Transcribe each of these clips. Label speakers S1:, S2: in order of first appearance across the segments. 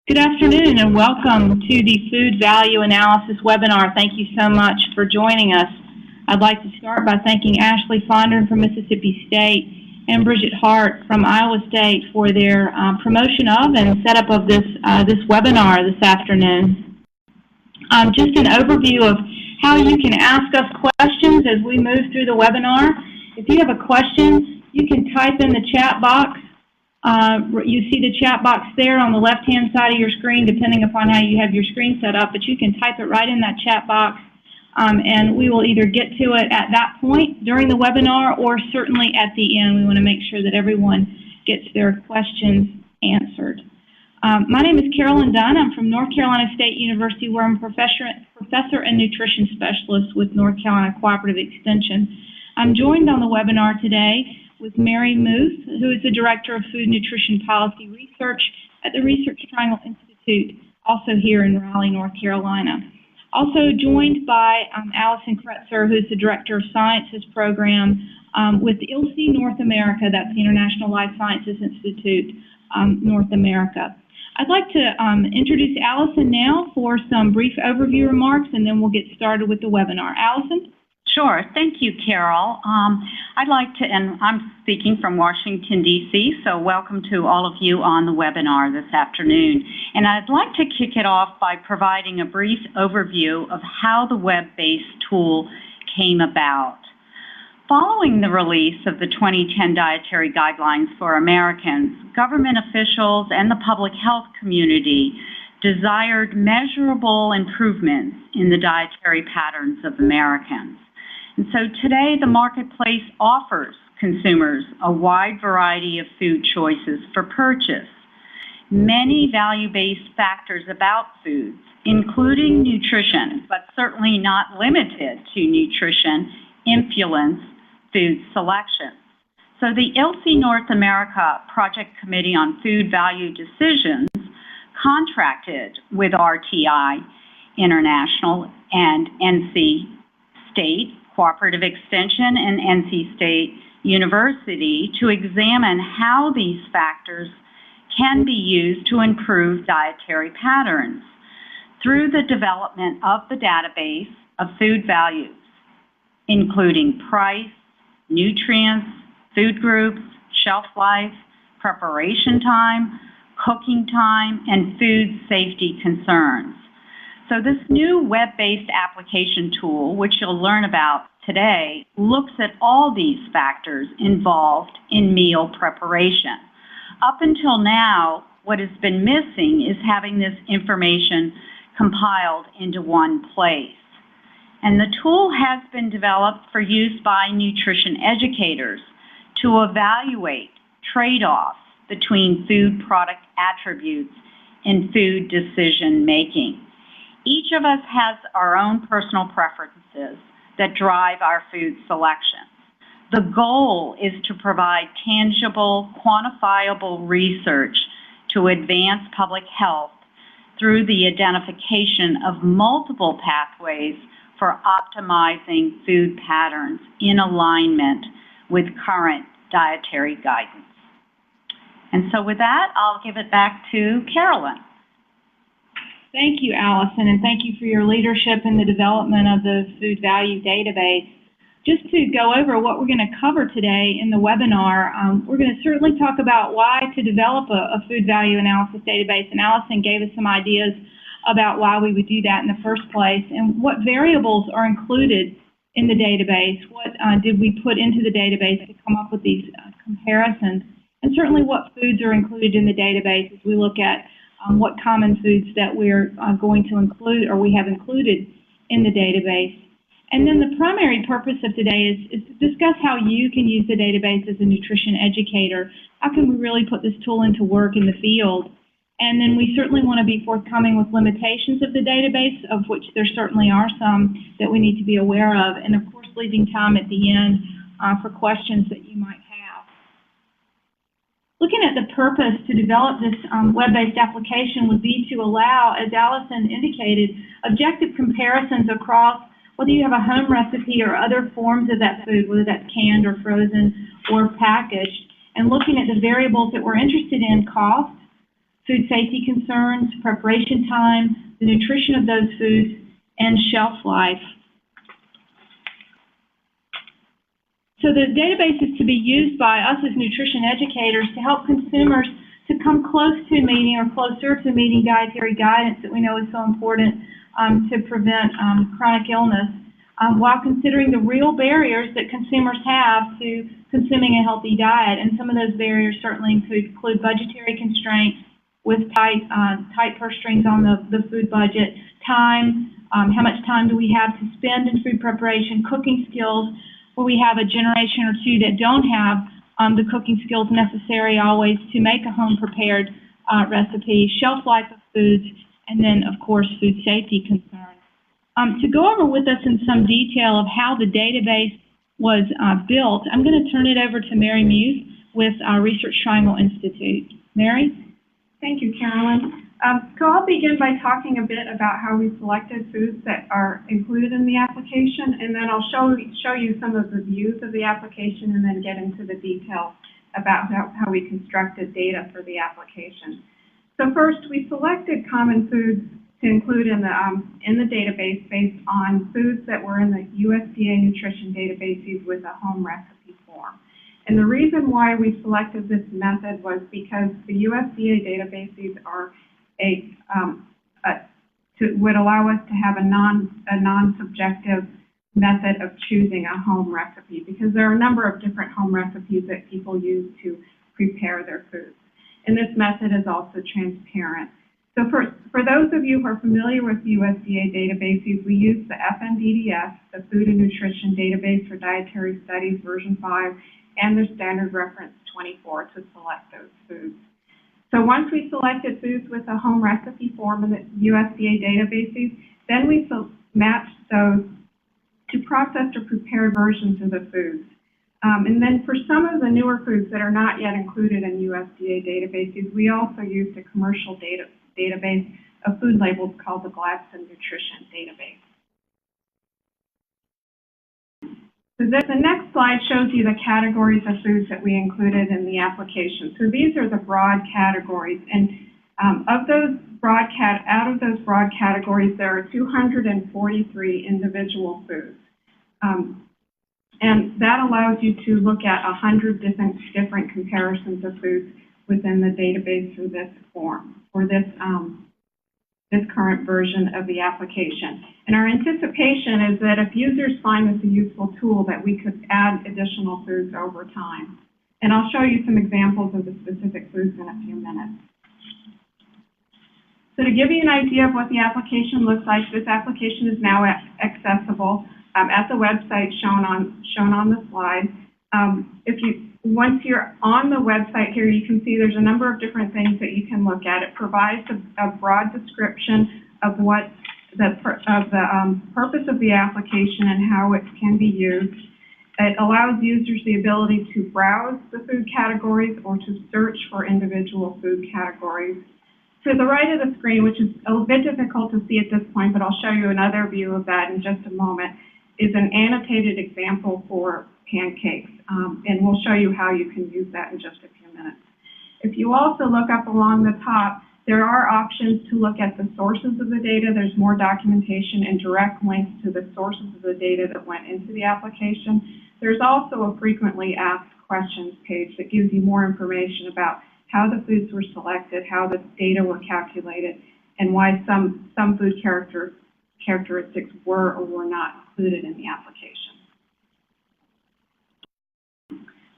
S1: Good afternoon and welcome to the Food Value Analysis webinar. Thank you so much for joining us. I'd like to start by thanking Ashley Fondren from Mississippi State and Bridget Hart from Iowa State for their promotion of and setup of this webinar this afternoon. Just an overview of how you can ask us questions as we move through the webinar. If you have a question, you can type in the chat box. You see the chat box there on the left-hand side of your screen, depending upon how you have your screen set up, but you can type it right in that chat box, and we will either get to it at that point during the webinar or certainly at the end. We want to make sure that everyone gets their questions answered. My name is Carolyn Dunn. I'm from North Carolina State University, where I'm a professor and nutrition specialist with North Carolina Cooperative Extension. I'm joined on the webinar today with Mary Muth, who is the Director of Food Nutrition Policy Research at the Research Triangle Institute, also here in Raleigh, North Carolina. Also joined by Allison Kretzer, who is the Director of Sciences Program with ILSI North America, that's the International Life Sciences Institute, North America. I'd like to introduce Allison now for some brief overview remarks, and then we'll get started with the webinar. Allison?
S2: Sure. Thank you, Carol. I'd like to, and I'm speaking from Washington, D.C., so welcome to all of you on the webinar this afternoon. And I'd like to kick it off by providing a brief overview of how the web-based tool came about. Following the release of the 2010 Dietary Guidelines for Americans, government officials and the public health community desired measurable improvements in the dietary patterns of Americans. And so today, the marketplace offers consumers a wide variety of food choices for purchase. Many value-based factors about foods, including nutrition, but certainly not limited to nutrition, influence food selection. So the ILSI North America Project Committee on Food Value Decisions contracted with RTI International and NC State Cooperative Extension and NC State University to examine how these factors can be used to improve dietary patterns through the development of the database of food values, including price, nutrients, food groups, shelf life, preparation time, cooking time, and food safety concerns. So this new web-based application tool, which you'll learn about today, looks at all these factors involved in meal preparation. Up until now, what has been missing is having this information compiled into one place. And the tool has been developed for use by nutrition educators to evaluate trade-offs between food product attributes in food decision making. Each of us has our own personal preferences that drive our food selections. The goal is to provide tangible, quantifiable research to advance public health through the identification of multiple pathways for optimizing food patterns in alignment with current dietary guidance. And so with that, I'll give it back to Carolyn.
S1: Thank you, Allison, and thank you for your leadership in the development of the Food Value Database. Just to go over what we're going to cover today in the webinar, we're going to certainly talk about why to develop a Food Value Analysis Database, and Allison gave us some ideas about why we would do that in the first place, and what variables are included in the database, what did we put into the database to come up with these comparisons, and certainly what foods are included in the database as we look at what common foods that we're going to include or we have included in the database. And then the primary purpose of today is to discuss how you can use the database as a nutrition educator. How can we really put this tool into work in the field? And then we certainly want to be forthcoming with limitations of the database, of which there certainly are some that we need to be aware of, and of course leaving time at the end for questions that you might have. Looking at the purpose to develop this web-based application would be to allow, as Allison indicated, objective comparisons across whether you have a home recipe or other forms of that food, whether that's canned or frozen or packaged, and looking at the variables that we're interested in: cost, food safety concerns, preparation time, the nutrition of those foods, and shelf life. So the database is to be used by us as nutrition educators to help consumers to come close to meeting or closer to meeting dietary guidance that we know is so important to prevent chronic illness, while considering the real barriers that consumers have to consuming a healthy diet. And some of those barriers certainly include budgetary constraints with tight purse strings on the food budget, time, how much time do we have to spend in food preparation, cooking skills, where we have a generation or two that don't have the cooking skills necessary always to make a home-prepared recipe, shelf life of foods, and then, of course, food safety concerns. To go over with us in some detail of how the database was built, I'm going to turn it over to Mary Muse with our Research Triangle Institute. Mary?
S3: Thank you, Carolyn. So I'll begin by talking a bit about how we selected foods that are included in the application, and then I'll show you some of the views of the application and then get into the details about how we constructed data for the application. So first, we selected common foods to include in the database based on foods that were in the USDA nutrition databases with a home recipe form. And the reason why we selected this method was because the USDA databases are would allow us to have a non-subjective method of choosing a home recipe, because there are a number of different home recipes that people use to prepare their foods. And this method is also transparent. So for those of you who are familiar with USDA databases, we use the FNDDS, the Food and Nutrition Database for Dietary Studies version 5, and the Standard Reference 24 to select those foods. So once we selected foods with a home recipe form in the USDA databases, then we matched those to processed or prepared versions of the foods. And then for some of the newer foods that are not yet included in USDA databases, we also used a commercial database of food labels called the Gladstone Nutrition Database. So the next slide shows you the categories of foods that we included in the application. So these are the broad categories, and out of those broad categories, there are 243 individual foods. And that allows you to look at 100 different comparisons of foods within the database for this form, for this current version of the application. And our anticipation is that if users find this a useful tool, that we could add additional foods over time. And I'll show you some examples of the specific foods in a few minutes. So to give you an idea of what the application looks like, this application is now accessible at the website shown on the slide. Once you're on the website here, you can see there's a number of different things that you can look at. It provides a broad description of what the purpose of the application and how it can be used. It allows users the ability to browse the food categories or to search for individual food categories. To the right of the screen, which is a little bit difficult to see at this point, but I'll show you another view of that in just a moment, is an annotated example for pancakes, and we'll show you how you can use that in just a few minutes. If you also look up along the top, there are options to look at the sources of the data. There's more documentation and direct links to the sources of the data that went into the application. There's also a frequently asked questions page that gives you more information about how the foods were selected, how the data were calculated, and why some food characteristics were or were not included in the application.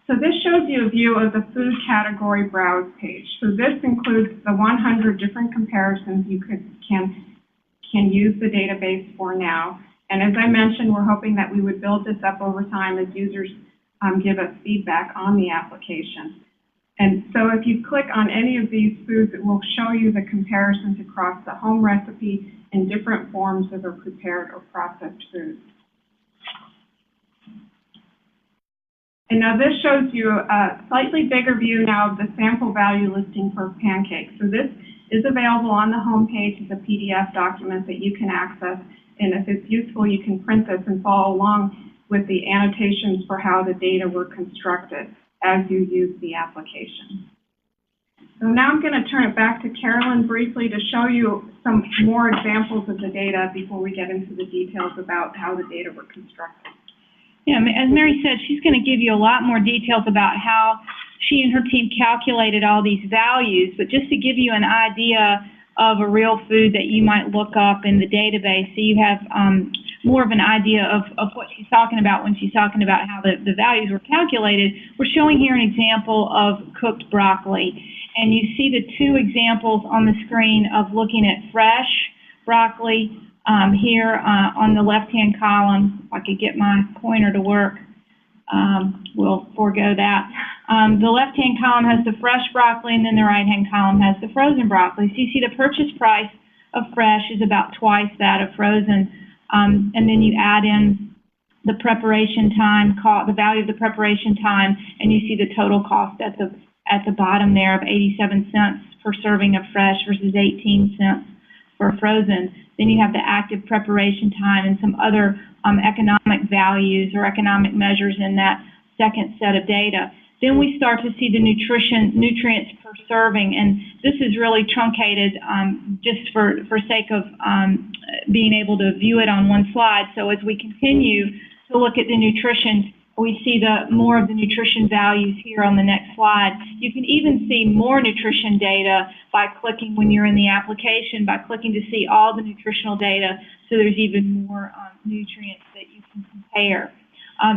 S3: So this shows you a view of the food category browse page. So this includes the 100 different comparisons you can use the database for now. And as I mentioned, we're hoping that we would build this up over time as users give us feedback on the application. And so if you click on any of these foods, it will show you the comparisons across the home recipe in different forms of a prepared or processed food. And now this shows you a slightly bigger view now of the sample value listing for pancakes. So this is available on the home page as a PDF document that you can access. And if it's useful, you can print this and follow along with the annotations for how the data were constructed as you use the application. So now I'm going to turn it back to Carolyn briefly to show you some more examples of the data before we get into the details about how the data were constructed.
S1: Yeah, as Mary said, she's going to give you a lot more details about how she and her team calculated all these values, but just to give you an idea of a real food that you might look up in the database, so you have more of an idea of what she's talking about when she's talking about how the values were calculated. We're showing here an example of cooked broccoli, and you see the two examples on the screen of looking at fresh broccoli here on the left-hand column. If I could get my pointer to work, we'll forego that. The left-hand column has the fresh broccoli, and then the right-hand column has the frozen broccoli. So you see the purchase price of fresh is about twice that of frozen. And then you add in the preparation time, the value of the preparation time, and you see the total cost at the bottom there of 87 cents per serving of fresh versus 18 cents for frozen. Then you have the active preparation time and some other economic values or economic measures in that second set of data. Then we start to see the nutrients per serving, and this is really truncated just for sake of being able to view it on one slide. So as we continue to look at the nutrition, we see more of the nutrition values here on the next slide. You can even see more nutrition data by clicking when you're in the application, by clicking to see all the nutritional data, so there's even more nutrients that you can compare.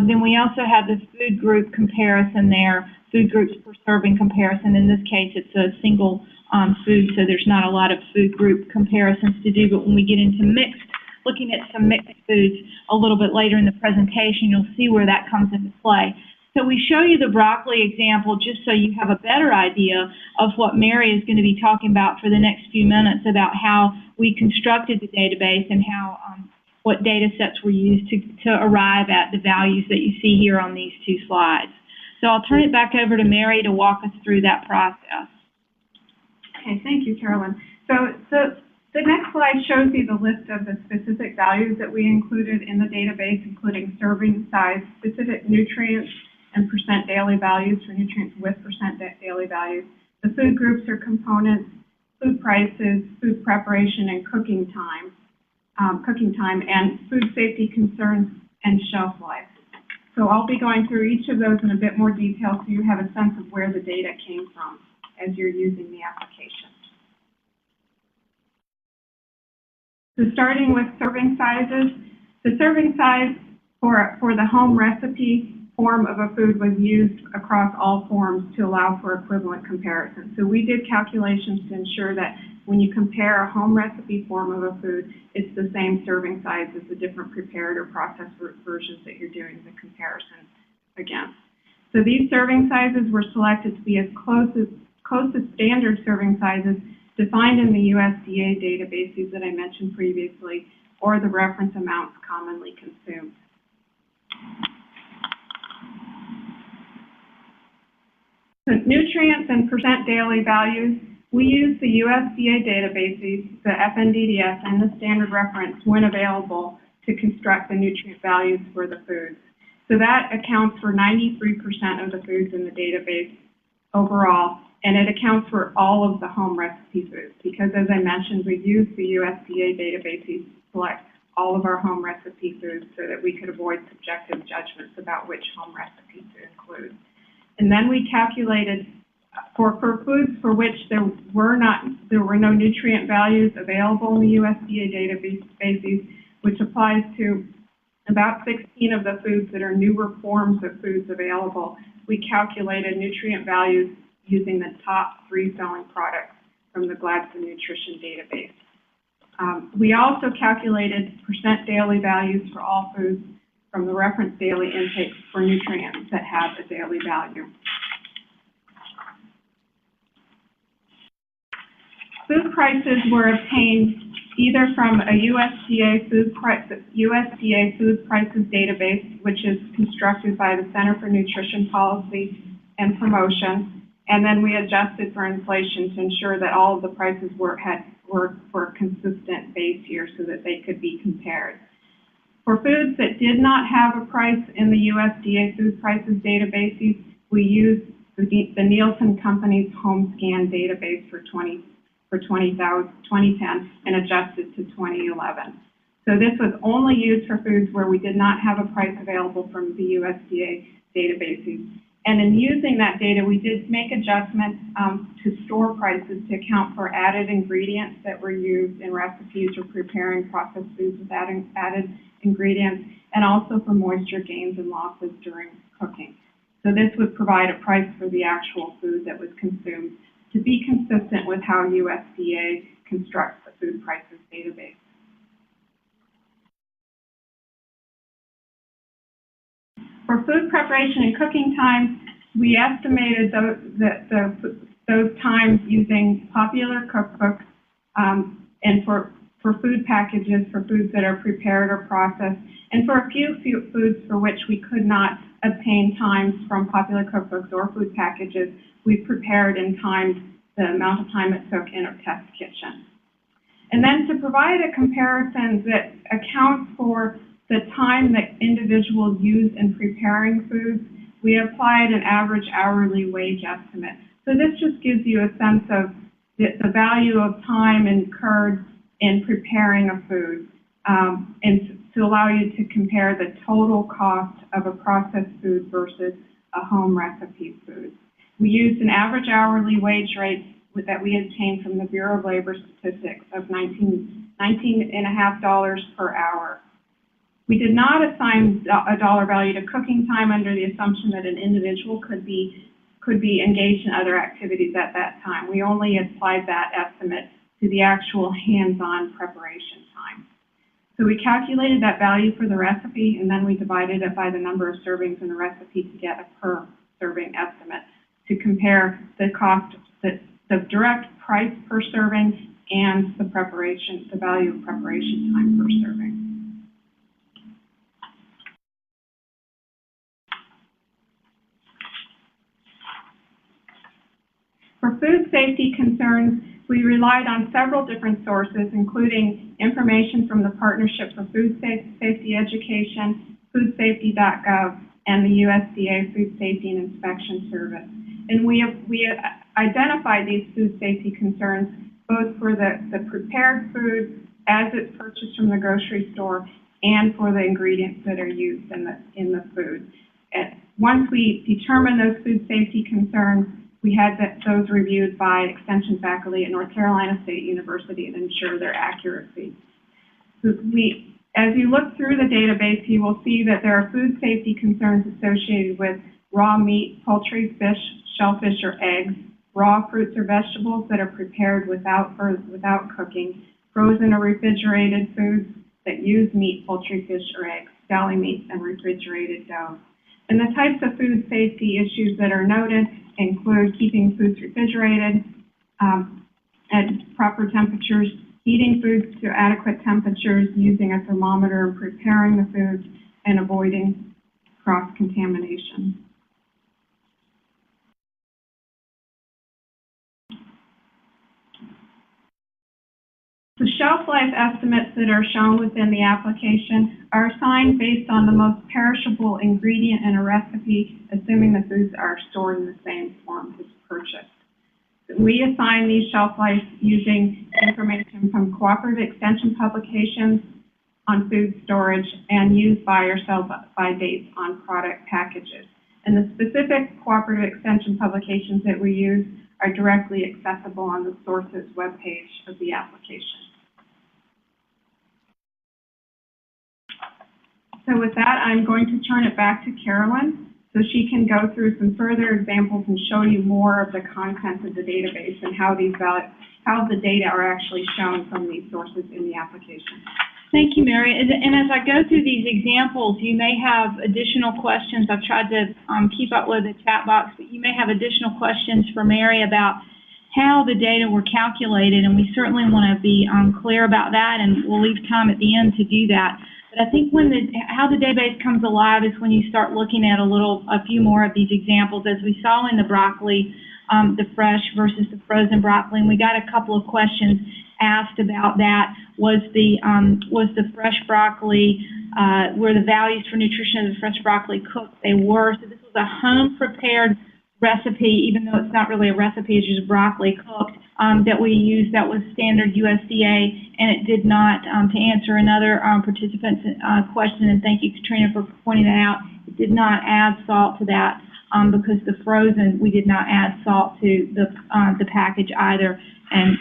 S1: Then we also have the food group comparison there, food groups per serving comparison. In this case, it's a single food, so there's not a lot of food group comparisons to do, but when we get into looking at some mixed foods a little bit later in the presentation, you'll see where that comes into play. So we show you the broccoli example just so you have a better idea of what Mary is going to be talking about for the next few minutes about how we constructed the database and how what data sets were used to arrive at the values that you see here on these two slides. So I'll turn it back over to Mary to walk us through that process.
S3: Okay, thank you, Carolyn. So the next slide shows you the list of the specific values that we included in the database, including serving size, specific nutrients, and percent daily values for nutrients with percent daily values, the food groups or components, food prices, food preparation and cooking time, and food safety concerns and shelf life. So I'll be going through each of those in a bit more detail so you have a sense of where the data came from as you're using the application. So starting with serving sizes, the serving size for the home recipe form of a food was used across all forms to allow for equivalent comparison. So we did calculations to ensure that when you compare a home recipe form of a food, it's the same serving size as the different prepared or processed versions that you're doing the comparison against. So these serving sizes were selected to be as close as standard serving sizes defined in the USDA databases that I mentioned previously, or the reference amounts commonly consumed. So nutrients and percent daily values, we use the USDA databases, the FNDDS, and the standard reference when available to construct the nutrient values for the foods. So that accounts for 93% of the foods in the database overall, and it accounts for all of the home recipe foods because, as I mentioned, we use the USDA databases to select all of our home recipe foods so that we could avoid subjective judgments about which home recipe to include. And then we calculated for foods for which there were no nutrient values available in the USDA databases, which applies to about 16 of the foods that are newer forms of foods available. We calculated nutrient values using the top 3 selling products from the Gladstone Nutrition database. We also calculated percent daily values for all foods from the reference daily intake for nutrients that have a daily value. Food prices were obtained either from a USDA food prices database, which is constructed by the Center for Nutrition Policy and Promotion, and then we adjusted for inflation to ensure that all of the prices were for a consistent base year so that they could be compared. For foods that did not have a price in the USDA food prices databases, we used the Nielsen Company's home scan database for 2010 and adjusted to 2011. So this was only used for foods where we did not have a price available from the USDA databases. And in using that data, we did make adjustments to store prices to account for added ingredients that were used in recipes or preparing processed foods with added ingredients, and also for moisture gains and losses during cooking. So this would provide a price for the actual food that was consumed to be consistent with how USDA constructs the food prices database. For food preparation and cooking times, we estimated those times using popular cookbooks, and for food packages for foods that are prepared or processed, and for a few foods for which we could not obtain times from popular cookbooks or food packages, we prepared and timed the amount of time it took in a test kitchen. And then to provide a comparison that accounts for the time that individuals use in preparing foods, we applied an average hourly wage estimate. So this just gives you a sense of the value of time incurred in preparing a food, and to allow you to compare the total cost of a processed food versus a home recipe food. We used an average hourly wage rate that we obtained from the Bureau of Labor Statistics of $19.50 per hour. We did not assign a dollar value to cooking time under the assumption that an individual could be engaged in other activities at that time. We only applied that estimate to the actual hands-on preparation time. So we calculated that value for the recipe, and then we divided it by the number of servings in the recipe to get a per serving estimate to compare the cost, the direct price per serving and the value of preparation time per serving. For food safety concerns, we relied on several different sources, including information from the Partnership for Food Safety Education, foodsafety.gov, and the USDA Food Safety and Inspection Service. And we identified these food safety concerns both for the prepared food as it's purchased from the grocery store and for the ingredients that are used in the food. And once we determined those food safety concerns, we had those reviewed by extension faculty at North Carolina State University to ensure their accuracy. So as you look through the database, you will see that there are food safety concerns associated with raw meat, poultry, fish, shellfish, or eggs, raw fruits or vegetables that are prepared without cooking, frozen or refrigerated foods that use meat, poultry, fish, or eggs, deli meats, and refrigerated dough. And the types of food safety issues that are noted include keeping foods refrigerated at proper temperatures, heating foods to adequate temperatures, using a thermometer, preparing the foods, and avoiding cross-contamination. The shelf life estimates that are shown within the application are assigned based on the most perishable ingredient in a recipe, assuming the foods are stored in the same form as purchased. We assign these shelf lives using information from cooperative extension publications on food storage and use buy or sell by dates on product packages. And the specific cooperative extension publications that we use are directly accessible on the sources webpage of the application. So with that, I'm going to turn it back to Carolyn so she can go through some further examples and show you more of the content of the database and how the data are actually shown from these sources in the application.
S1: Thank you, Mary. And as I go through these examples, you may have additional questions. I've tried to keep up with the chat box, but you may have additional questions for Mary about how the data were calculated, and we certainly want to be clear about that, and we'll leave time at the end to do that. But I think how the database comes alive is when you start looking at a few more of these examples, as we saw in the broccoli, the fresh versus the frozen broccoli, and we got a couple of questions asked about that. Was the fresh broccoli, were the values for nutrition of the fresh broccoli cooked? They were. So this was a home prepared recipe, even though it's not really a recipe, it's just broccoli cooked, that we used that was standard USDA, and it did not, to answer another participant's question, and thank you, Katrina, for pointing that out, it did not add salt to that because the frozen, we did not add salt to the package either, and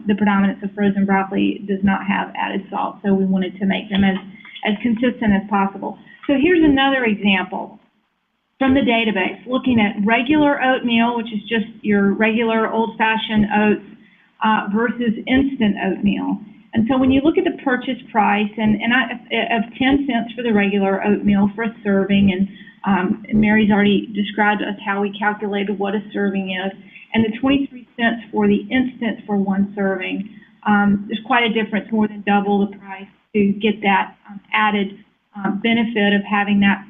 S1: the predominance of frozen broccoli does not have added salt, so we wanted to make them as consistent as possible. So here's another example from the database, looking at regular oatmeal, which is just your regular old-fashioned oats, versus instant oatmeal. And so when you look at the purchase price, of 10 cents for the regular oatmeal for a serving, and Mary's already described to us how we calculated what a serving is, and the 23 cents for the instant for one serving, there's quite a difference, more than double the price to get that added benefit of having that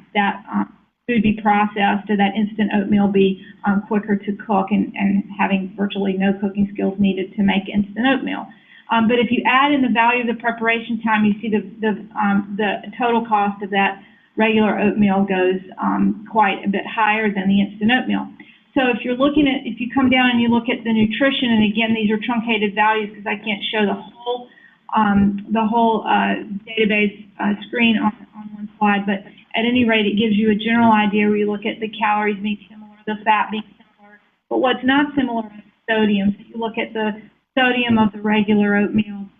S1: food be processed, or that instant oatmeal be quicker to cook, and having virtually no cooking skills needed to make instant oatmeal. But if you add in the value of the preparation time, you see the total cost of that regular oatmeal goes quite a bit higher than the instant oatmeal. So if you're looking at, if you come down and you look at the nutrition, and again, these are truncated values because I can't show the whole database screen on one slide, but at any rate, it gives you a general idea where you look at the calories being similar, the fat being similar, but what's not similar is sodium. So you look at the sodium of the regular oatmeal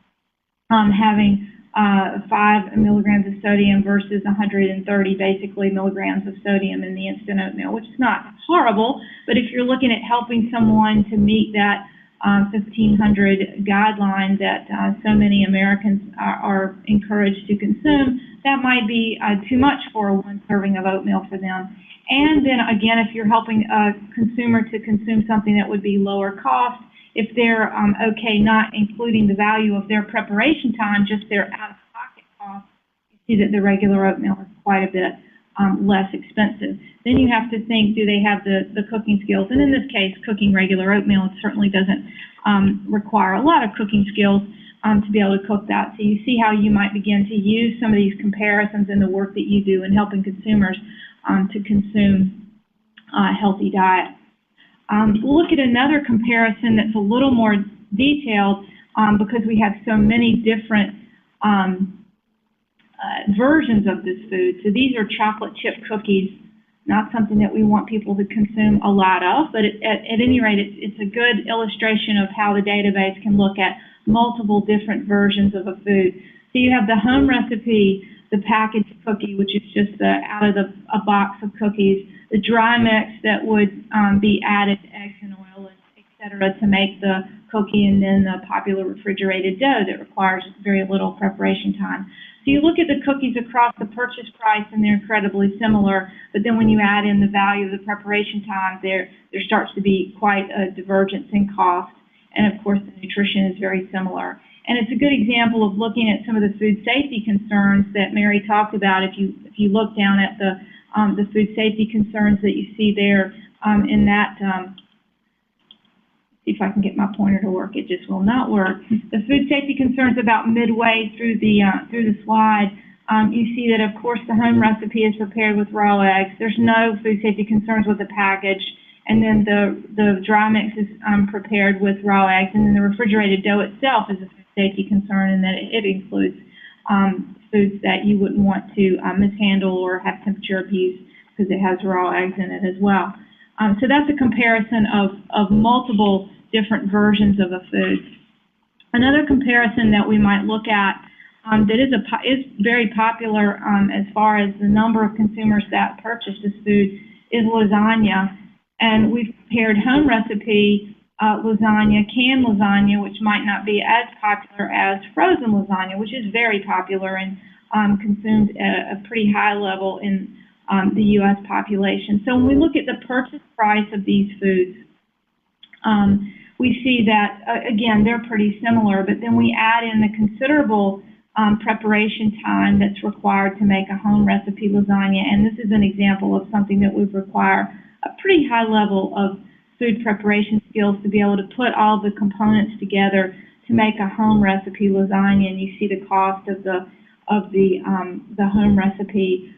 S1: having 5 milligrams of sodium versus 130 basically milligrams of sodium in the instant oatmeal, which is not horrible, but if you're looking at helping someone to meet that 1500 guideline that so many Americans are encouraged to consume, that might be too much for one serving of oatmeal for them. And then again, if you're helping a consumer to consume something that would be lower cost, if they're okay not including the value of their preparation time, just their out-of-pocket cost, you see that the regular oatmeal is quite a bit less expensive. Then you have to think, do they have the cooking skills? And in this case, cooking regular oatmeal certainly doesn't require a lot of cooking skills to be able to cook that. So you see how you might begin to use some of these comparisons in the work that you do in helping consumers to consume a healthy diet. We'll look at another comparison that's a little more detailed because we have so many different versions of this food. So these are chocolate chip cookies, not something that we want people to consume a lot of, but at any rate, it's a good illustration of how the database can look at multiple different versions of a food. So you have the home recipe, the packaged cookie, which is just out of a box of cookies, the dry mix that would be added to eggs and oil, et cetera, to make the cookie, and then the popular refrigerated dough that requires very little preparation time. So you look at the cookies across the purchase price, and they're incredibly similar, but then when you add in the value of the preparation time, there starts to be quite a divergence in cost, and of course the nutrition is very similar. And it's a good example of looking at some of the food safety concerns that Mary talked about. If you look down at the food safety concerns that you see there in that, see if I can get my pointer to work, it just will not work. The food safety concerns about midway through the slide, you see that of course the home recipe is prepared with raw eggs. There's no food safety concerns with the package. And then the dry mix is prepared with raw eggs, and then the refrigerated dough itself is a food safety concern in that it includes foods that you wouldn't want to mishandle or have temperature abuse because it has raw eggs in it as well. So that's a comparison of multiple different versions of a food. Another comparison that we might look at that is very popular as far as the number of consumers that purchase this food is lasagna. And we've compared home recipe lasagna, canned lasagna, which might not be as popular as frozen lasagna, which is very popular and consumed at a pretty high level in the U.S. population. So when we look at the purchase price of these foods, we see that, again, they're pretty similar, but then we add in the considerable preparation time that's required to make a home recipe lasagna, and this is an example of something that would require a pretty high level of food preparation skills to be able to put all the components together to make a home recipe lasagna, and you see the cost of the home recipe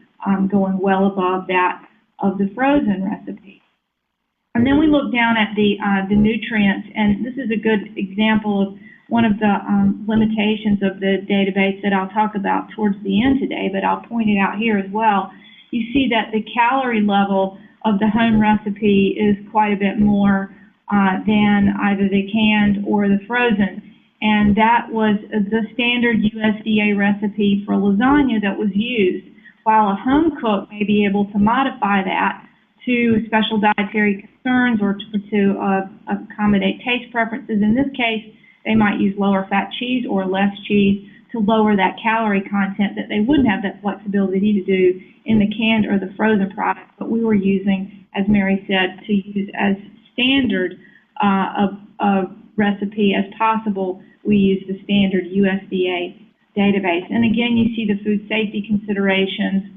S1: going well above that of the frozen recipe. And then we look down at the nutrients, and this is a good example of one of the limitations of the database that I'll talk about towards the end today, but I'll point it out here as well. You see that the calorie level of the home recipe is quite a bit more than either the canned or the frozen. And that was the standard USDA recipe for lasagna that was used, while a home cook may be able to modify that to special dietary concerns or to accommodate taste preferences. In this case, they might use lower fat cheese or less cheese to lower that calorie content that they wouldn't have that flexibility to do in the canned or the frozen products. But we were using, as Mary said, to use as standard a recipe as possible. We use the standard USDA database. And again, you see the food safety considerations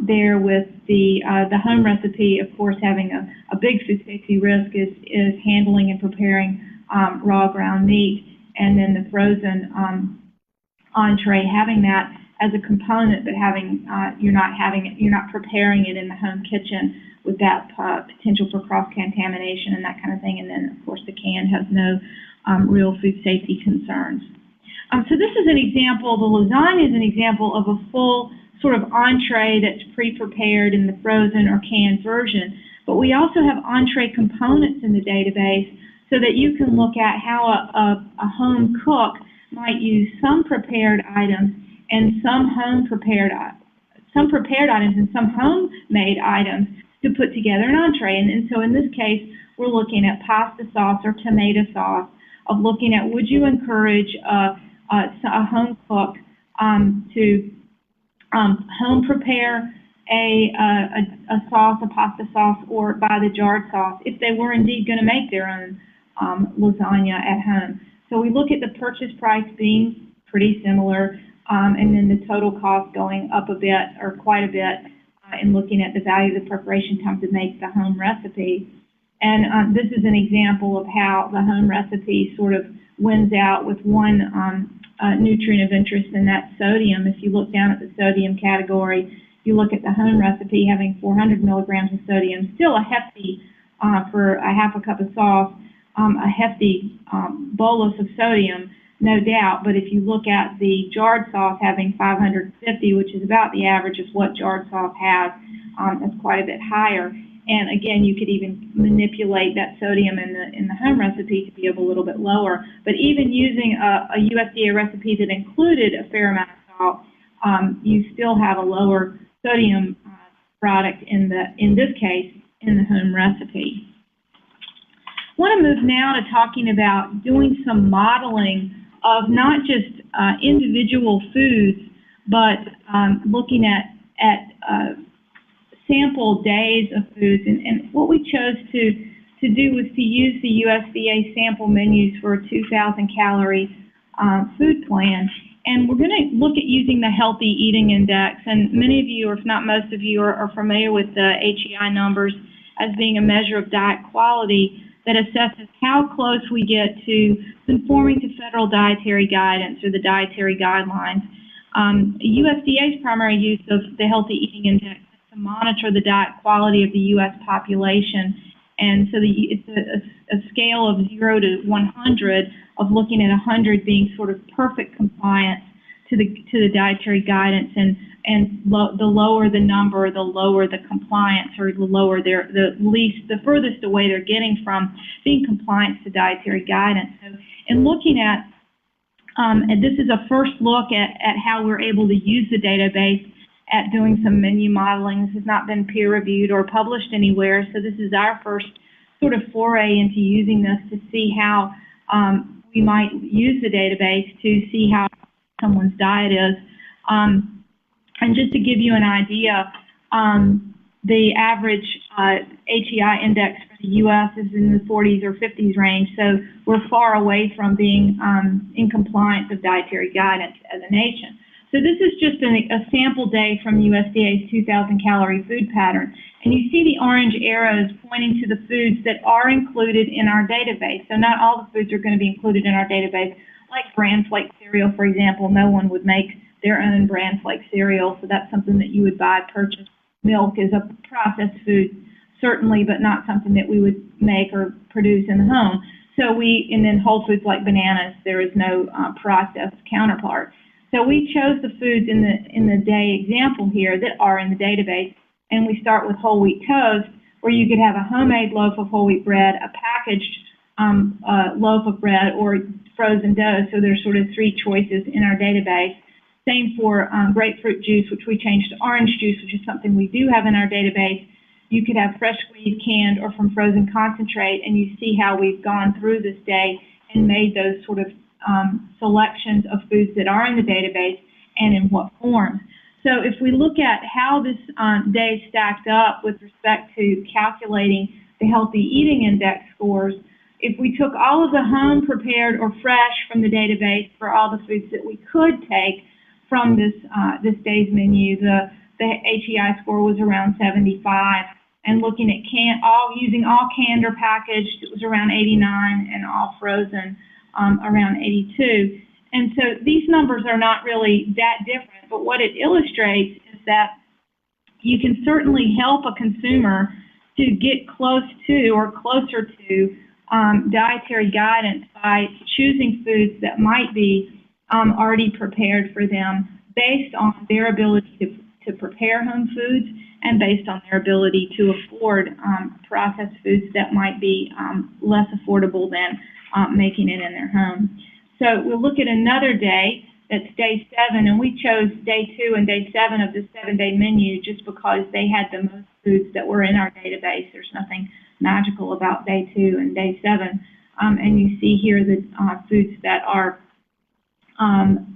S1: there with the home recipe, of course, having a big food safety risk is handling and preparing raw ground meat, and then the frozen entree, having that as a component, but you're not preparing it in the home kitchen with that potential for cross-contamination and that kind of thing. And then, of course, the can has no real food safety concerns. So this is an example, the lasagna is an example of a full sort of entree that's pre-prepared in the frozen or canned version. But we also have entree components in the database so that you can look at how a home cook might use some prepared items and some prepared items and some homemade items to put together an entree. And so in this case, we're looking at pasta sauce or tomato sauce, of looking at would you encourage a home cook to home prepare a sauce, a pasta sauce, or buy the jarred sauce if they were indeed going to make their own lasagna at home. So we look at the purchase price being pretty similar, and then the total cost going up a bit or quite a bit, and looking at the value of the preparation time to make the home recipe. And this is an example of how the home recipe sort of wins out with one nutrient of interest, and that's sodium. If you look down at the sodium category, you look at the home recipe having 400 milligrams of sodium, still a hefty, for a half a cup of sauce, a hefty bolus of sodium, no doubt. But if you look at the jarred sauce having 550, which is about the average of what jarred sauce has, that's quite a bit higher. And again, you could even manipulate that sodium in the home recipe to be a little bit lower. But even using a USDA recipe that included a fair amount of salt, you still have a lower sodium product in this case in the home recipe. I want to move now to talking about doing some modeling of not just individual foods, but looking at sample days of foods. And what we chose to do was to use the USDA sample menus for a 2,000 calorie food plan. And we're going to look at using the Healthy Eating Index. And many of you, or if not most of you, are familiar with the HEI numbers as being a measure of diet quality that assesses how close we get to conforming to federal dietary guidance or the dietary guidelines. USDA's primary use of the Healthy Eating Index is to monitor the diet quality of the U.S. population. And so it's a scale of 0 to 100, of looking at 100 being sort of perfect compliance to the dietary guidance, and the lower the number, the lower the compliance, or the lower the furthest away they're getting from being compliant to dietary guidance. So in looking at, and this is a first look at how we're able to use the database at doing some menu modeling. This has not been peer reviewed or published anywhere, so this is our first sort of foray into using this to see how we might use the database to see how someone's diet is. And just to give you an idea, the average HEI index for the U.S. is in the 40s or 50s range, so we're far away from being in compliance with dietary guidance as a nation. So this is just a sample day from USDA's 2,000 calorie food pattern. And you see the orange arrows pointing to the foods that are included in our database. So not all the foods are going to be included in our database, like bran flake cereal, for example. No one would make their own bran flake cereal, so that's something that you would buy, purchase. Milk is a processed food certainly, but not something that we would make or produce in the home. So and then whole foods like bananas, there is no processed counterpart. So we chose the foods in the day example here that are in the database, and we start with whole wheat toast, where you could have a homemade loaf of whole wheat bread, a packaged loaf of bread, or frozen dough. So there's sort of 3 choices in our database. Same for grapefruit juice, which we changed to orange juice, which is something we do have in our database. You could have fresh squeezed, canned, or from frozen concentrate, and you see how we've gone through this day and made those sort of selections of foods that are in the database and in what forms. So if we look at how this day stacked up with respect to calculating the Healthy Eating Index scores, if we took all of the home prepared or fresh from the database for all the foods that we could take from this day's menu, the HEI score was around 75. And looking at using all canned or packaged, it was around 89, and all frozen around 82. And so these numbers are not really that different, but what it illustrates is that you can certainly help a consumer to get close to or closer to dietary guidance by choosing foods that might be already prepared for them based on their ability to prepare home foods and based on their ability to afford processed foods that might be less affordable than making it in their home. So we'll look at another day, that's day 7, and we chose day 2 and day 7 of the 7-day menu just because they had the most foods that were in our database. There's nothing magical about day 2 and day 7. And you see here the foods that are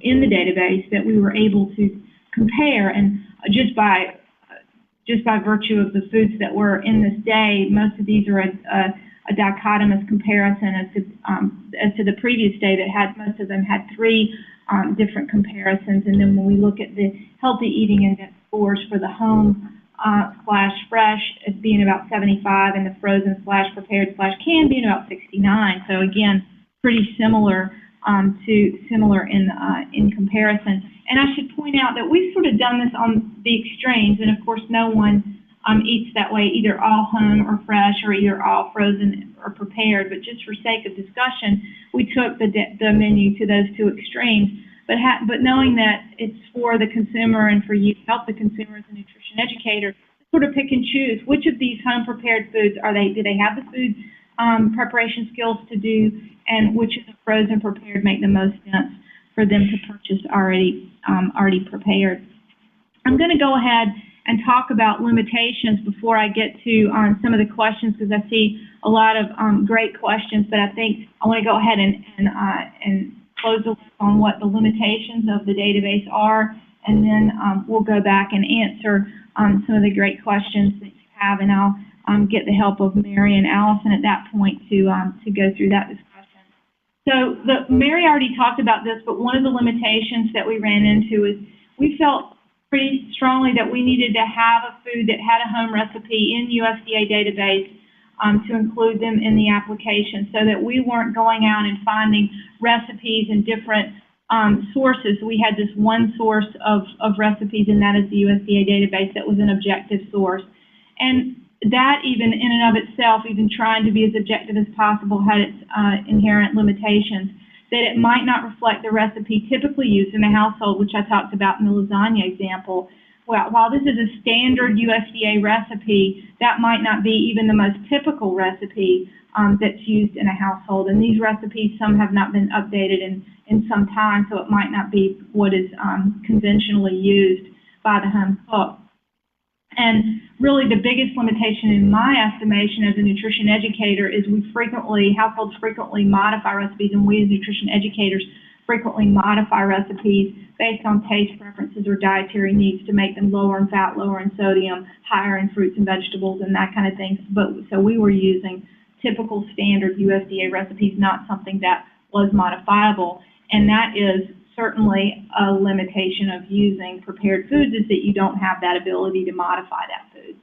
S1: in the database that we were able to compare, and just by virtue of the foods that were in this day, most of these are a dichotomous comparison as to the previous day that had, most of them had 3 different comparisons. And then when we look at the Healthy Eating Index scores for the home / fresh as being about 75, and the frozen / prepared / canned being about 69. So again, pretty similar in comparison. And I should point out that we've sort of done this on the extremes, and of course no one eats that way, either all home or fresh, or either all frozen or prepared. But just for sake of discussion, we took the menu to those 2 extremes. But knowing that it's for the consumer and for you to help the consumer as a nutrition educator, sort of pick and choose which of these home prepared foods do they have the food preparation skills to do, and which of the frozen prepared make the most sense for them to purchase already prepared. I'm going to go ahead and talk about limitations before I get to some of the questions, because I see a lot of great questions, but I think I want to go ahead and close the loop on what the limitations of the database are, and then we'll go back and answer some of the great questions that you have, and I'll get the help of Mary and Allison at that point to go through that discussion. So Mary already talked about this, but one of the limitations that we ran into is we felt pretty strongly that we needed to have a food that had a home recipe in USDA database to include them in the application, so that we weren't going out and finding recipes in different sources. We had this one source of recipes, and that is the USDA database that was an objective source. And that even in and of itself, even trying to be as objective as possible, had its inherent limitations, that it might not reflect the recipe typically used in a household, which I talked about in the lasagna example. Well, while this is a standard USDA recipe, that might not be even the most typical recipe that's used in a household. And these recipes, some have not been updated in some time, so it might not be what is conventionally used by the home cook. And really the biggest limitation in my estimation as a nutrition educator is households frequently modify recipes, and we as nutrition educators frequently modify recipes based on taste preferences or dietary needs to make them lower in fat, lower in sodium, higher in fruits and vegetables, and that kind of thing. So we were using typical standard USDA recipes, not something that was modifiable. And that is certainly a limitation of using prepared foods, is that you don't have that ability to modify that food.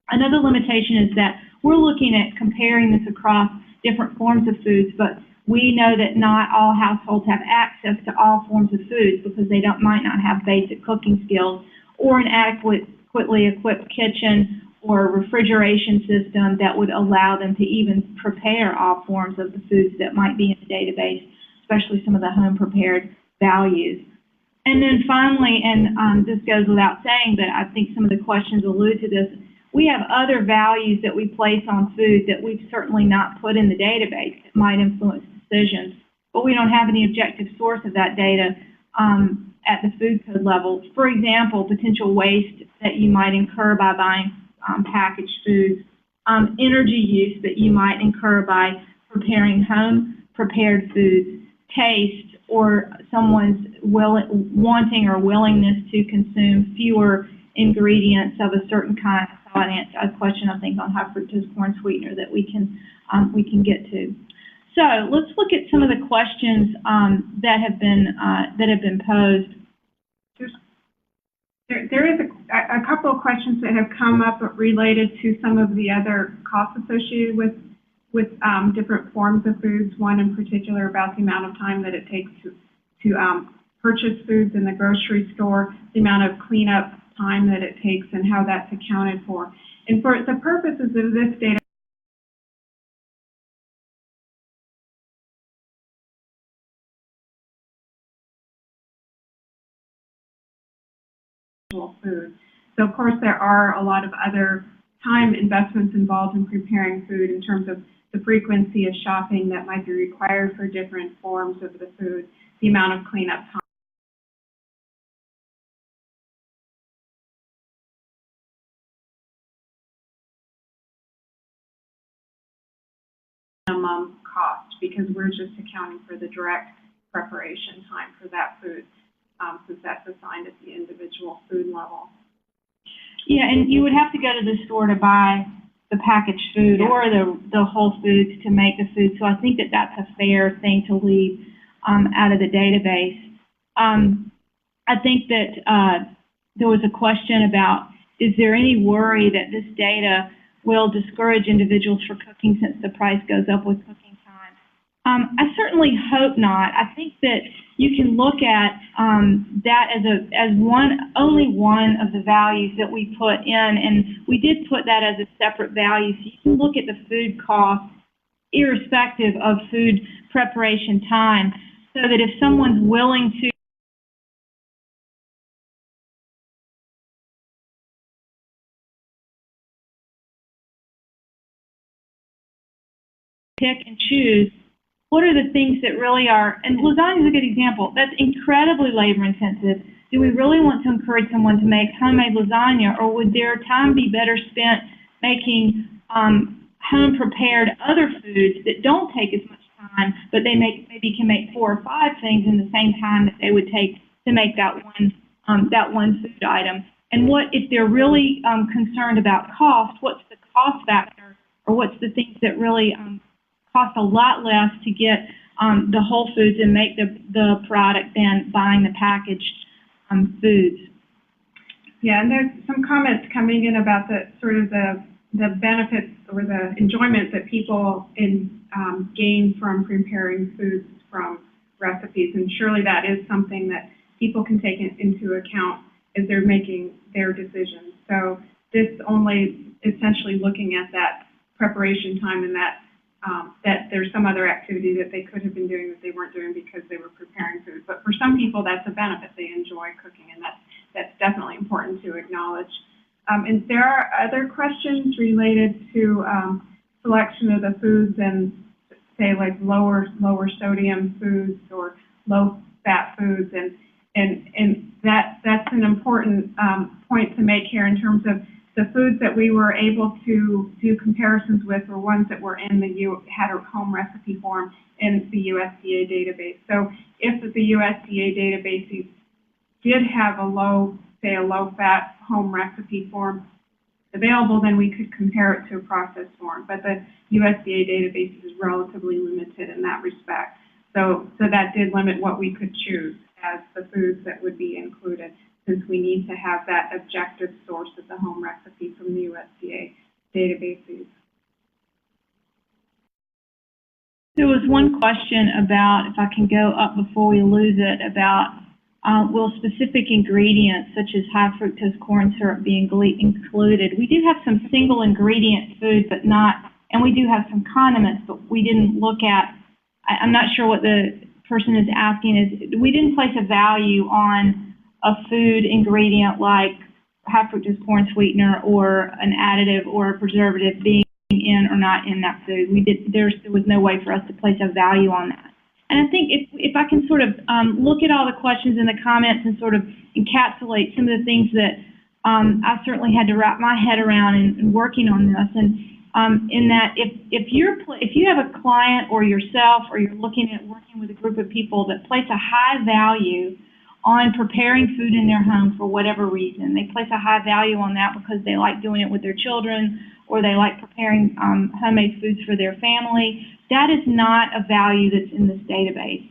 S1: Another limitation is that we're looking at comparing this across different forms of foods, but we know that not all households have access to all forms of foods because they might not have basic cooking skills or an adequately equipped kitchen or refrigeration system that would allow them to even prepare all forms of the foods that might be in the database, especially some of the home prepared values. And then finally, and this goes without saying, but I think some of the questions allude to this, we have other values that we place on food that we've certainly not put in the database that might influence decisions, but we don't have any objective source of that data at the food code level. For example, potential waste that you might incur by buying packaged foods, energy use that you might incur by preparing home prepared foods, taste, or someone's wanting or willingness to consume fewer ingredients of a certain kind. So I answered a question, I think, on high fructose corn sweetener that we can get to. So let's look at some of the questions that have been posed.
S3: There is a couple of questions that have come up related to some of the other costs associated with different forms of foods. One in particular about the amount of time that it takes to purchase foods in the grocery store, the amount of cleanup time that it takes, and how that's accounted for. And for the purposes of this data, food. So of course there are a lot of other time investments involved in preparing food in terms of the frequency of shopping that might be required for different forms of the food, the amount of cleanup time, minimum cost, because we're just accounting for the direct preparation time for that food, since that's assigned at the individual food level.
S1: Yeah, and you would have to go to the store to buy the packaged food, yeah, or the whole foods to make the food. So I think that that's a fair thing to leave out of the database. I think that there was a question about, is there any worry that this data will discourage individuals from cooking since the price goes up with cooking time? I certainly hope not. I think that you can look at that as only one of the values that we put in, and we did put that as a separate value. So you can look at the food cost irrespective of food preparation time, so that if someone's willing to pick and choose, what are the things that really are, and lasagna is a good example, that's incredibly labor intensive. Do we really want to encourage someone to make homemade lasagna, or would their time be better spent making home prepared other foods that don't take as much time, but they maybe can make 4 or 5 things in the same time that they would take to make that one food item? And what, if they're really concerned about cost, what's the cost factor, or what's the things that really cost a lot less to get the whole foods and make the product than buying the packaged foods?
S3: Yeah, and there's some comments coming in about the sort of the benefits or the enjoyment that people gain from preparing foods from recipes, and surely that is something that people can take into account as they're making their decisions. So this only essentially looking at that preparation time and that there's some other activity that they could have been doing that they weren't doing because they were preparing food. But for some people, that's a benefit. They enjoy cooking, and that's definitely important to acknowledge. And there are other questions related to selection of the foods and, say, like lower sodium foods or low fat foods, and that's an important point to make here in terms of the foods that we were able to do comparisons with were ones that were in had a home recipe form in the USDA database. So if the USDA database did have a low fat home recipe form available, then we could compare it to a processed form. But the USDA database is relatively limited in that respect. So that did limit what we could choose as the foods that would be included, since we need to have that objective source of the home recipe from the USDA databases.
S1: There was one question about, if I can go up before we lose it, about will specific ingredients such as high fructose corn syrup be included? We do have some single ingredient food, but not, and we do have some condiments, but we didn't look at, I'm not sure what the person is asking is, we didn't place a value on a food ingredient like high fructose corn sweetener or an additive or a preservative being in or not in that food. There was no way for us to place a value on that. And I think if I can sort of look at all the questions and the comments and sort of encapsulate some of the things that I certainly had to wrap my head around in working on this, and in that if you have a client or yourself or you're looking at working with a group of people that place a high value on preparing food in their home for whatever reason, they place a high value on that because they like doing it with their children or they like preparing homemade foods for their family, that is not a value that's in this database.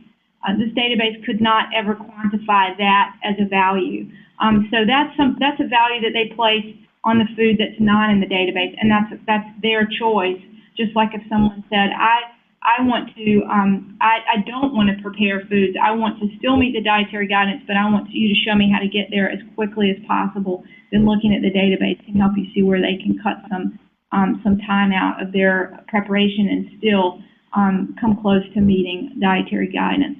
S1: This database could not ever quantify that as a value. So that's a value that they place on the food that's not in the database, and that's their choice. Just like if someone said, I don't want to prepare foods. I want to still meet the dietary guidance, but I want you to show me how to get there as quickly as possible. Then looking at the database can help you see where they can cut some time out of their preparation and still come close to meeting dietary guidance.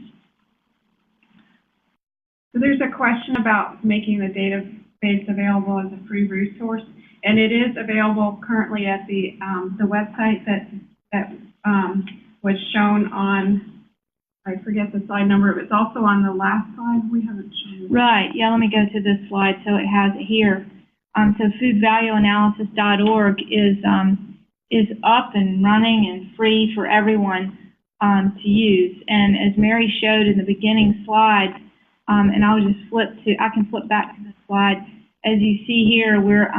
S3: So there's a question about making the database available as a free resource, and it is available currently at the website that was shown on, I forget the slide number, but it's also on the last slide. We haven't shown it.
S1: Right, yeah, let me go to this slide so it has it here. So foodvalueanalysis.org is up and running and free for everyone to use. And as Mary showed in the beginning slide, and I'll just I can flip back to the slide. As you see here, we're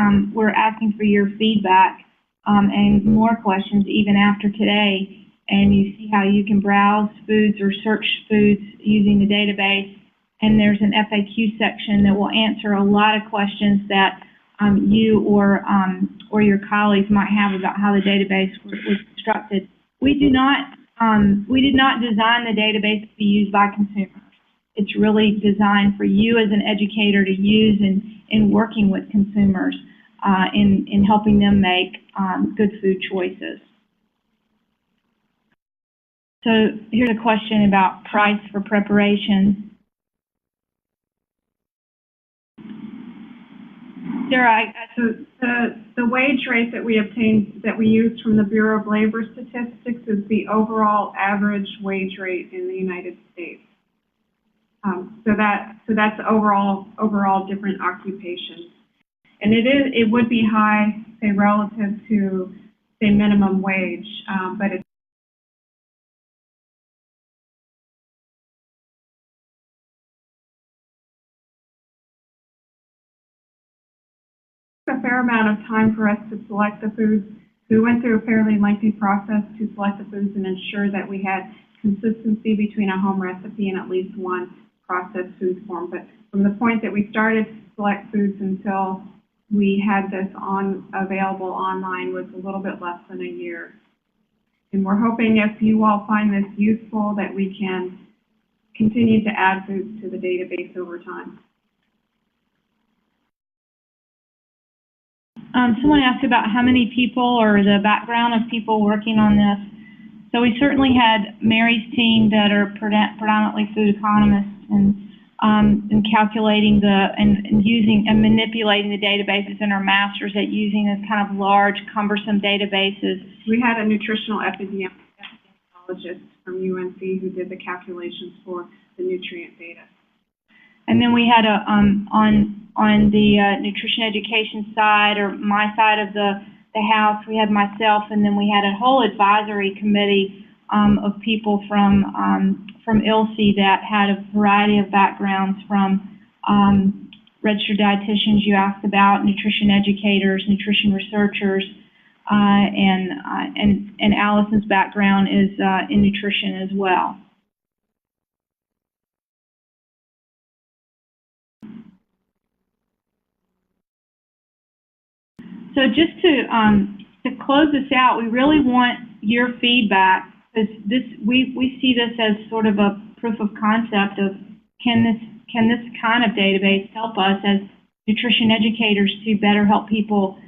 S1: asking for your feedback and more questions even after today. And you see how you can browse foods or search foods using the database. And there's an FAQ section that will answer a lot of questions that you or your colleagues might have about how the database was constructed. We did not design the database to be used by consumers. It's really designed for you as an educator to use in working with consumers in helping them make good food choices. So here's a question about price for preparation. Sarah,
S3: so the wage rate that we obtained, that we used from the Bureau of Labor Statistics, is the overall average wage rate in the United States. So that's overall different occupations, and it would be high, say, relative to, say, minimum wage, but it's a fair amount of time for us to select the foods. We went through a fairly lengthy process to select the foods and ensure that we had consistency between a home recipe and at least one processed food form. But from the point that we started to select foods until we had this available online was a little bit less than a year. And we're hoping if you all find this useful that we can continue to add foods to the database over time.
S1: Someone asked about how many people or the background of people working on this. So we certainly had Mary's team that are predominantly food economists and calculating and using and manipulating the databases, and our masters at using this kind of large, cumbersome databases.
S3: We had a nutritional epidemiologist from UNC who did the calculations for the nutrient data.
S1: And then we had on the nutrition education side, or my side of the house, we had myself, and then we had a whole advisory committee of people from ILSI that had a variety of backgrounds, from registered dietitians you asked about, nutrition educators, nutrition researchers, and Allison's background is in nutrition as well. So just to close this out, we really want your feedback, because we see this as sort of a proof of concept of, can can this kind of database help us as nutrition educators to better help people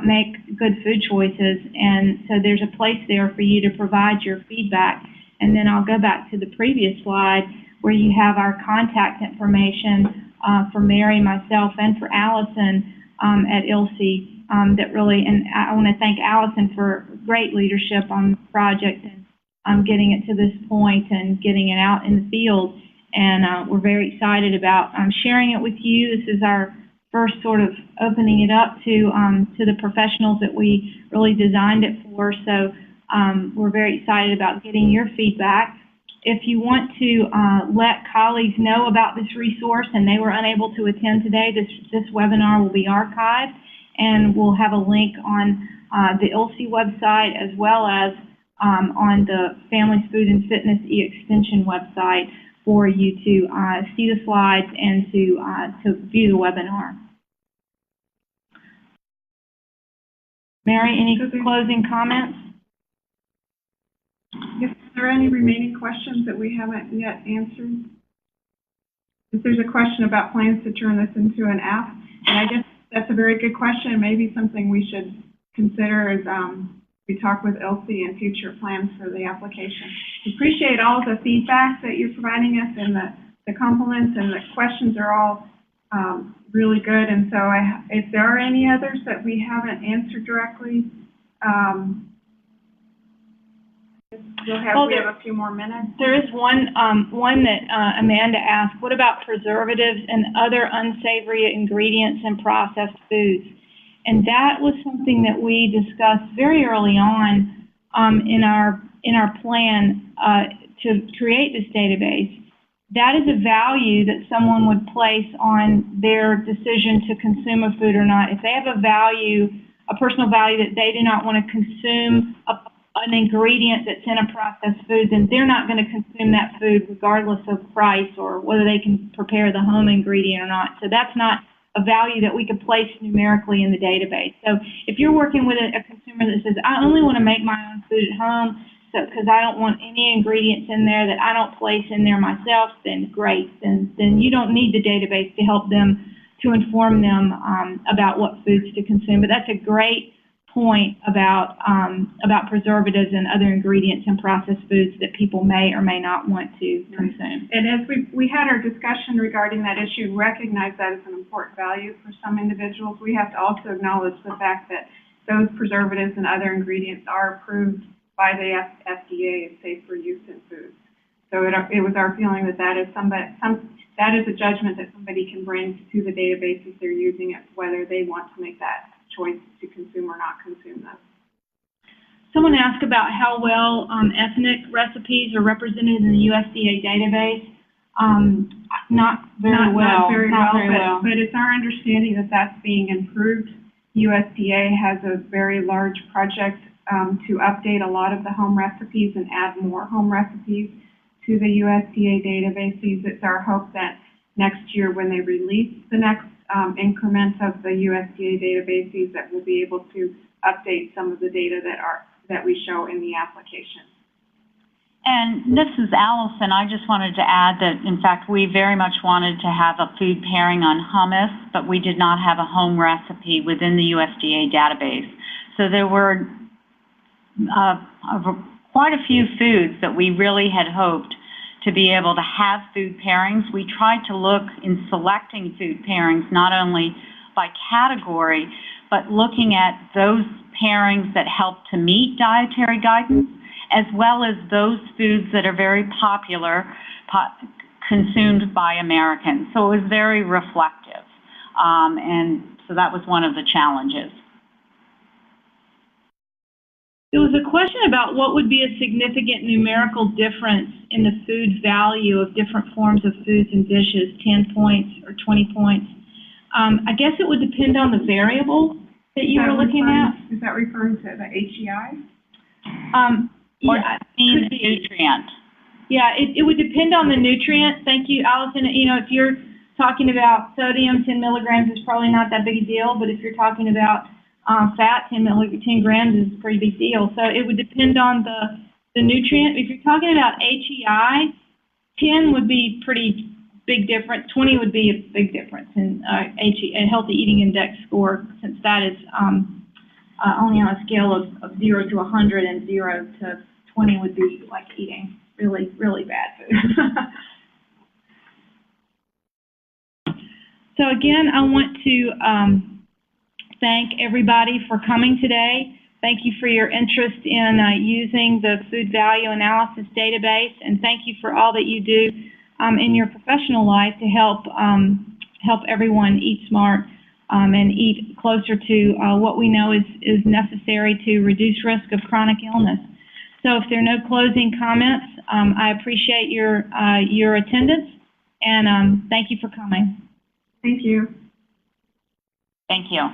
S1: make good food choices? And so there's a place there for you to provide your feedback. And then I'll go back to the previous slide where you have our contact information for Mary, myself, and for Allison at ILSI. That really, and I want to thank Allison for great leadership on the project and getting it to this point and getting it out in the field. And we're very excited about sharing it with you. This is our first sort of opening it up to the professionals that we really designed it for. So we're very excited about getting your feedback. If you want to let colleagues know about this resource and they were unable to attend today, this webinar will be archived, and we'll have a link on the ILSI website as well as on the Families, Food, and Fitness e-extension website for you to see the slides and to view the webinar. Mary, any closing comments?
S3: If there are any remaining questions that we haven't yet answered? If there's a question about plans to turn this into an app, and I guess that's a very good question, and maybe something we should consider as we talk with ILSI and future plans for the application. We appreciate all the feedback that you're providing us, and the compliments and the questions are all really good. And so if there are any others that we haven't answered directly, we have a few more minutes.
S1: There is one that Amanda asked, what about preservatives and other unsavory ingredients in processed foods? And that was something that we discussed very early on in our plan to create this database. That is a value that someone would place on their decision to consume a food or not. If they have a value, a personal value that they do not want to consume an ingredient that's in a processed food, then they're not going to consume that food regardless of price or whether they can prepare the home ingredient or not. So that's not a value that we could place numerically in the database. So if you're working with a consumer that says, I only want to make my own food at home, so because I don't want any ingredients in there that I don't place in there myself, then great. Then you don't need the database to help them, to inform them about what foods to consume. But that's a great point about preservatives and other ingredients in processed foods that people may or may not want to consume.
S3: And as we had our discussion regarding that issue, recognize that as an important value for some individuals. We have to also acknowledge the fact that those preservatives and other ingredients are approved by the FDA as safe for use in foods. So it was our feeling that that is that is a judgment that somebody can bring to the database as they're using it, whether they want to make that choice to consume or not consume those.
S1: Someone asked about how well ethnic recipes are represented in the USDA database. Not very well. But it's our understanding that that's being improved. USDA has a very large project to update a lot of the home recipes and add more home recipes to the USDA databases. It's our hope that next year when they release the next increments of the USDA databases that we'll be able to update some of the data that we show in the application.
S2: And this is Allison. I just wanted to add that, in fact, we very much wanted to have a food pairing on hummus, but we did not have a home recipe within the USDA database. So there were quite a few foods that we really had hoped to be able to have food pairings. We tried to look in selecting food pairings not only by category, but looking at those pairings that help to meet dietary guidance, as well as those foods that are very popular, consumed by Americans. So it was very reflective. And so that was one of the challenges.
S1: There was a question about what would be a significant numerical difference in the food value of different forms of foods and dishes, 10 points or 20 points. I guess it would depend on the variable that you were looking at.
S3: Is that referring to the HEI?
S2: Yeah, nutrient.
S1: Yeah, it would depend on the nutrient. Thank you, Allison. You know, if you're talking about sodium, 10 milligrams is probably not that big a deal, but if you're talking about fat, 10 grams is a pretty big deal. So it would depend on the nutrient. If you're talking about HEI, 10 would be pretty big difference. 20 would be a big difference in a healthy eating index score, since that is only on a scale of 0 to 100, and 0 to 20 would be like eating really, really bad food. So again, I want to thank everybody for coming today. Thank you for your interest in using the Food Value Analysis Database, and thank you for all that you do in your professional life to help everyone eat smart and eat closer to what we know is necessary to reduce risk of chronic illness. So if there are no closing comments, I appreciate your attendance, and thank you for coming.
S3: Thank you.
S2: Thank you.